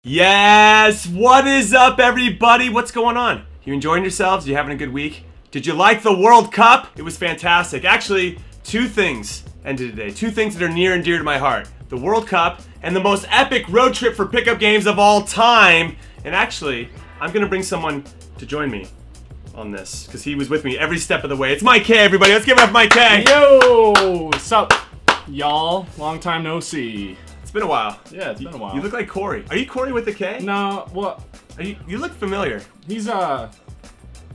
Yes! What is up, everybody? What's going on? You enjoying yourselves? You having a good week? Did you like the World Cup? It was fantastic. Actually, two things ended today. Two things that are near and dear to my heart. The World Cup and the most epic road trip for pickup games of all time. And actually, I'm gonna bring someone to join me on this because he was with me every step of the way. It's Mike K, everybody. Let's give it up, Mike K. Yo! What's up, y'all? Long time no see. It's been a while. Yeah, it's been a while. You look like Corey. Are you Corey with the K? No, well, You look familiar. he's back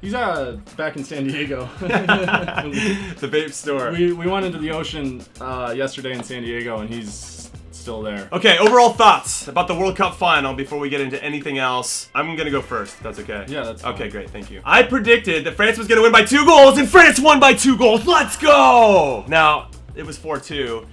in San Diego. The vape store. We went into the ocean yesterday in San Diego, and he's still there. Okay, overall thoughts about the World Cup final before we get into anything else. I'm gonna go first, if that's okay. Yeah, that's fine. Okay, great, thank you. I predicted that France was gonna win by 2 goals, and France won by 2 goals. Let's go! Now, it was 4-2.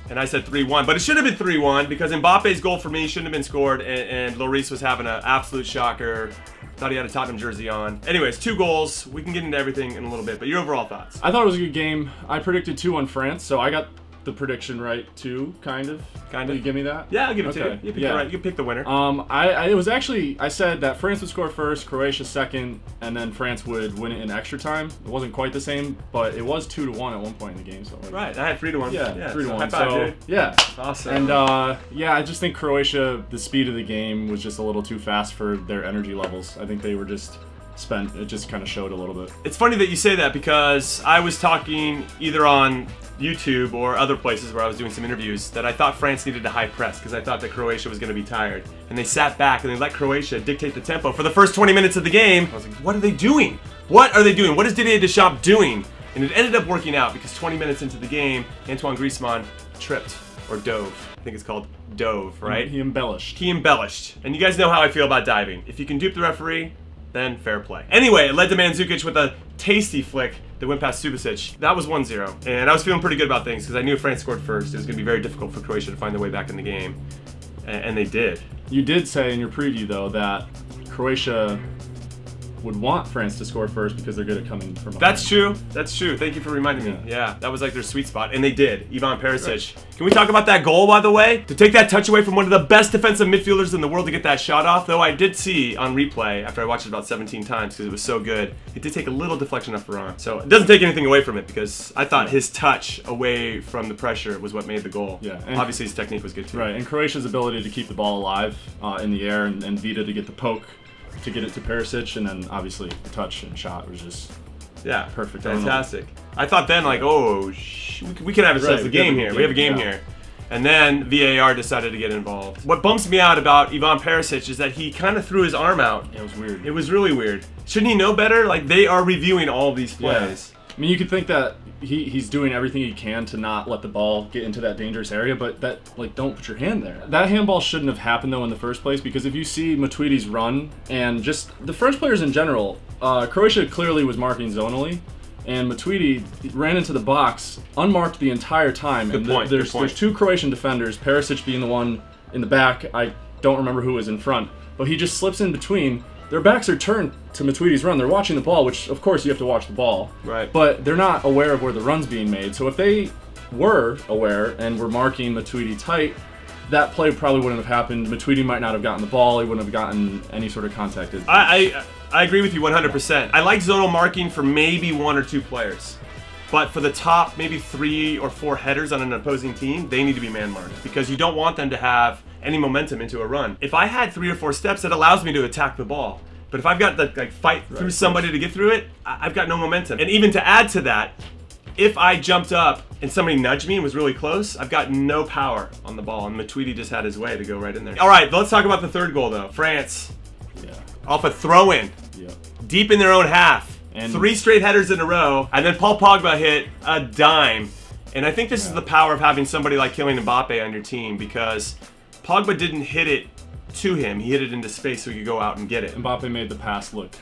And I said 3-1, but it should have been 3-1 because Mbappe's goal for me shouldn't have been scored, and Lloris was having an absolute shocker. Thought he had a Tottenham jersey on. Anyways, 2 goals. We can get into everything in a little bit, but your overall thoughts? I thought it was a good game. I predicted 2-1 France, so I got the prediction right too, kind of. Kind Will of? you give me that? Yeah, I'll give it to you. Okay. You pick Yeah. the right. You pick the winner. It was actually, I said that France would score first, Croatia second, and then France would win it in extra time. It wasn't quite the same, but it was 2-1 at one point in the game. So Right, I had 3-1. Yeah, 3-1. High five, dude. Yeah. Awesome. And yeah, I just think Croatia, the speed of the game was just a little too fast for their energy levels. I think they were just spent. It just kind of showed a little bit. It's funny that you say that because I was talking either on YouTube or other places where I was doing some interviews that I thought France needed a high press because I thought that Croatia was going to be tired. And they sat back and they let Croatia dictate the tempo for the first 20 minutes of the game. I was like, what are they doing? What are they doing? What is Didier Deschamps doing? And it ended up working out because 20 minutes into the game, Antoine Griezmann tripped or dove. I think it's called dove, right? He embellished. He embellished. And you guys know how I feel about diving. If you can dupe the referee, then fair play. Anyway, it led to Mandzukic with a tasty flick that went past Subasic. That was 1-0. And I was feeling pretty good about things because I knew if France scored first, it was going to be very difficult for Croatia to find their way back in the game. And they did. You did say in your preview, though, that Croatia would want France to score first because they're good at coming from behind. That's true. That's true. Thank you for reminding me. Yeah, that was like their sweet spot. And they did. Ivan Perisic. Right. Can we talk about that goal, by the way? To take that touch away from one of the best defensive midfielders in the world to get that shot off, though I did see on replay, after I watched it about 17 times because it was so good, it did take a little deflection off Varane. So it doesn't take anything away from it because I thought his touch away from the pressure was what made the goal. Yeah. And obviously his technique was good too. Right, and Croatia's ability to keep the ball alive in the air and Vida to get the poke to get it to Perisic, and then obviously the touch and shot was just perfect. Fantastic. I thought then like, oh, we can have ourselves a game here. We have a game here. And then VAR decided to get involved. What bumps me out about Ivan Perisic is that he kind of threw his arm out. It was weird. It was really weird. Shouldn't he know better? Like, they are reviewing all these plays. Yeah. I mean, you could think that he's doing everything he can to not let the ball get into that dangerous area, but that, like, don't put your hand there. That handball shouldn't have happened, though, in the first place, because if you see Matuidi's run, and just the French players in general, Croatia clearly was marking zonally, and Matuidi ran into the box unmarked the entire time. Good point. There's 2 Croatian defenders, Perisic being the one in the back. I don't remember who was in front, but he just slips in between. Their backs are turned to Matuidi's run. They're watching the ball, which, of course, you have to watch the ball. Right. But they're not aware of where the run's being made. So if they were aware and were marking Matuidi tight, that play probably wouldn't have happened. Matuidi might not have gotten the ball. He wouldn't have gotten any sort of contact. I agree with you 100%. I like zonal marking for maybe 1 or 2 players. But for the top maybe 3 or 4 headers on an opposing team, they need to be man-marked because you don't want them to have any momentum into a run. If I had 3 or 4 steps, that allows me to attack the ball. But if I've got to like fight through somebody to get through it, I've got no momentum. And even to add to that, if I jumped up and somebody nudged me and was really close, I've got no power on the ball. And Matuidi just had his way to go right in there. All right, let's talk about the third goal though. France, off a throw-in, deep in their own half. And 3 straight headers in a row, and then Paul Pogba hit a dime. And I think this is the power of having somebody like Kylian Mbappe on your team because Pogba didn't hit it to him. He hit it into space so he could go out and get it. Mbappe made the pass look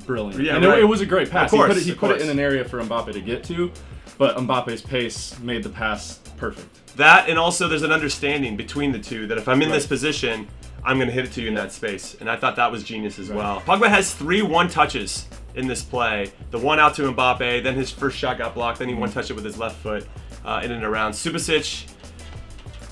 brilliant. Yeah, and it was a great pass. Of course, he put it in an area for Mbappe to get to, but Mbappe's pace made the pass perfect. That, and also there's an understanding between the two that if I'm in this position, I'm going to hit it to you in that space. And I thought that was genius as well. Pogba has 3 one-touches in this play. The one out to Mbappe, then his first shot got blocked, then he one-touched it with his left foot in and around. Subasic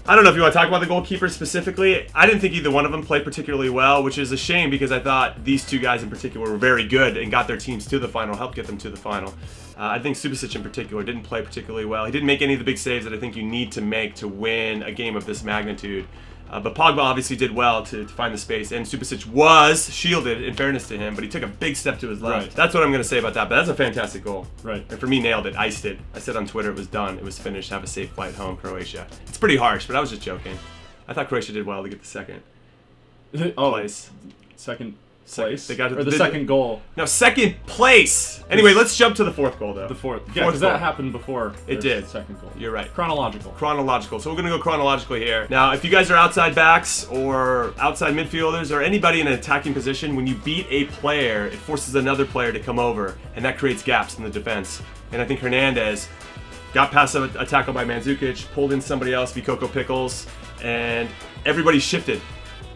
I don't know if you want to talk about the goalkeepers specifically. I didn't think either one of them played particularly well, which is a shame because I thought these two guys in particular were very good and got their teams to the final, helped get them to the final. I think Subasic in particular didn't play particularly well. He didn't make any of the big saves that I think you need to make to win a game of this magnitude. But Pogba obviously did well to find the space, and Subasic was shielded, in fairness to him, but he took a big step to his left. Right. That's what I'm going to say about that, but that's a fantastic goal. Right. And for me, nailed it, iced it. I said on Twitter it was done, it was finished, have a safe flight home, Croatia. It's pretty harsh, but I was just joking. I thought Croatia did well to get the second place. Second place? They got or the second goal. No, second place! Anyway, let's jump to the fourth goal, though. The fourth. Yeah, because that happened before it did. Second goal. You're right. Chronological. Chronological. So we're going to go chronologically here. Now, if you guys are outside backs or outside midfielders or anybody in an attacking position, when you beat a player, it forces another player to come over, and that creates gaps in the defense. And I think Hernandez got past a tackle by Mandzukic, pulled in somebody else, Vikoko Pickles, and everybody shifted.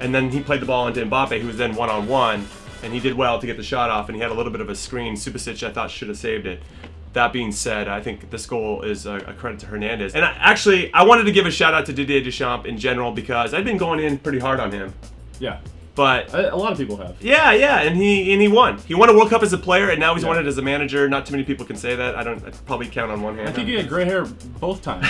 And then he played the ball into Mbappe, who was then one-on-one, and he did well to get the shot off, and he had a little bit of a screen. Subasic, I thought, should have saved it. That being said, I think this goal is a credit to Hernandez. And I wanted to give a shout-out to Didier Deschamps in general because I've been going in pretty hard on him. Yeah. But a lot of people have. Yeah, and he won. He won a World Cup as a player, and now he's won it as a manager. Not too many people can say that. I'd probably count on one hand. I think he had gray hair both times.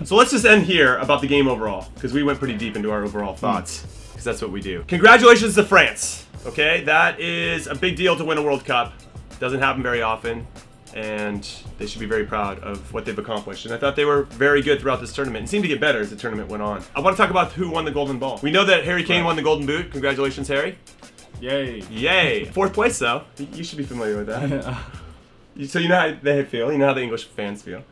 So let's just end here about the game overall, because we went pretty deep into our overall thoughts, because that's what we do. Congratulations to France. Okay, that is a big deal to win a World Cup. Doesn't happen very often, and they should be very proud of what they've accomplished. And I thought they were very good throughout this tournament and seemed to get better as the tournament went on. I want to talk about who won the Golden Ball. We know that Harry Kane won the Golden Boot. Congratulations, Harry. Yay. Yay. Fourth place, though. You should be familiar with that. So you know how they feel. You know how the English fans feel.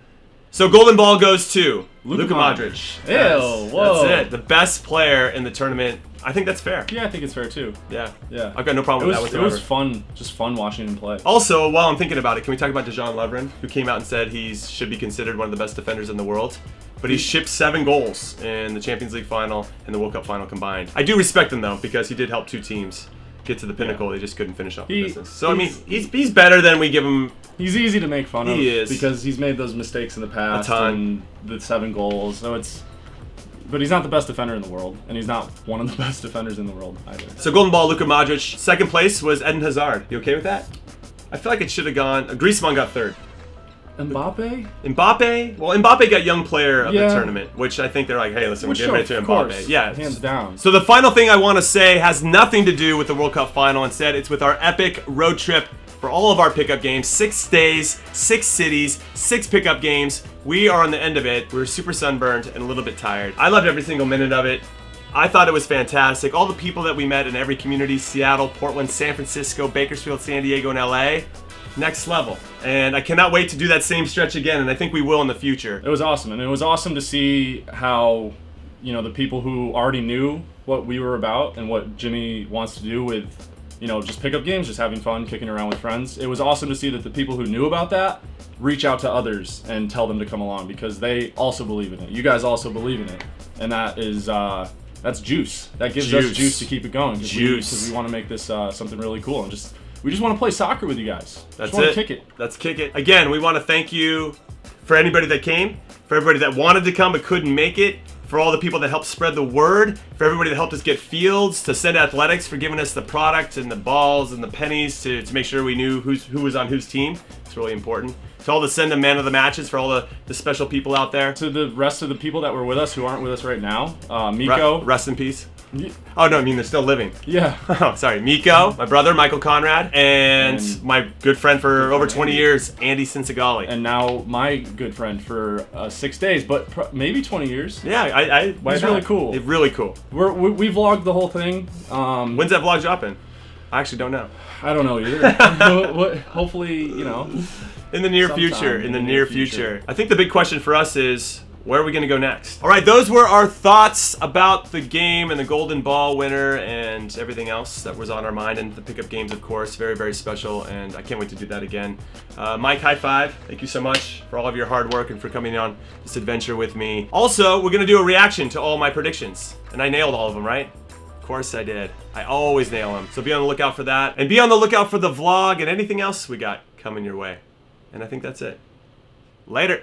So Golden Ball goes to Luka Modric. Ew, whoa. That's it. The best player in the tournament. I think that's fair. Yeah, I think it's fair too. Yeah. Yeah. I've got no problem with that whatsoever. It was fun, just fun watching him play. Also, while I'm thinking about it, can we talk about Dejan Lovren, who came out and said he should be considered one of the best defenders in the world? But he shipped 7 goals in the Champions League final and the World Cup final combined. I do respect him though, because he did help 2 teams get to the pinnacle. Yeah. They just couldn't finish off the business. So I mean, he's better than we give him. He's easy to make fun of. He is, because he's made those mistakes in the past. A ton. And the 7 goals. So it's. But he's not the best defender in the world, and he's not one of the best defenders in the world either. So Golden Ball, Luka Modric. Second place was Eden Hazard. You okay with that? I feel like it should have gone. Griezmann got 3rd. Mbappe? Mbappe? Well, Mbappe got Young Player of the tournament, which I think they're like, hey, listen, we're giving it to Mbappe. Course. Yeah, hands down. So the final thing I want to say has nothing to do with the World Cup final. Instead, it's with our epic road trip for all of our pickup games. 6 days, 6 cities, 6 pickup games. We are on the end of it. We're super sunburned and a little bit tired. I loved every single minute of it. I thought it was fantastic. All the people that we met in every community, Seattle, Portland, San Francisco, Bakersfield, San Diego, and LA, next level. And I cannot wait to do that same stretch again, and I think we will in the future. It was awesome, and it was awesome to see how, you know, the people who already knew what we were about and what Jimmy wants to do with, you know, just pickup games, just having fun, kicking around with friends. It was awesome to see that the people who knew about that reach out to others and tell them to come along, because they also believe in it. You guys also believe in it, and that is that's juice. That gives us juice to keep it going. Because we want to make this something really cool, and we just want to play soccer with you guys. That's it. Kick it. Let's kick it. Again, we want to thank you for anybody that came, for everybody that wanted to come but couldn't make it, for all the people that helped spread the word, for everybody that helped us get fields, to Send Athletics for giving us the product and the balls and the pennies to make sure we knew who was on whose team. It's really important. To all the Send a Man of the Matches, for all the special people out there. To the rest of the people that were with us who aren't with us right now, Mikko. Rest in peace. Oh, no, I mean, they're still living. Yeah. Oh, sorry. Mikko, my brother, Michael Conrad, and my good friend for over 20 years, Andy Sinsegali. And now my good friend for 6 days, but maybe 20 years. Yeah, he's really cool. It's really cool. We vlogged the whole thing. When's that vlog dropping? I actually don't know. I don't know either. Hopefully, you know. In the near future. In the near future. I think the big question for us is, where are we going to go next? All right, those were our thoughts about the game and the Golden Ball winner and everything else that was on our mind, and the pickup games, of course. Very, very special, and I can't wait to do that again. Mike, high five. Thank you so much for all of your hard work and for coming on this adventure with me. Also, we're going to do a reaction to all my predictions, and I nailed all of them, right? Of course I did. I always nail them. So be on the lookout for that, and be on the lookout for the vlog and anything else we got coming your way. And I think that's it. Later.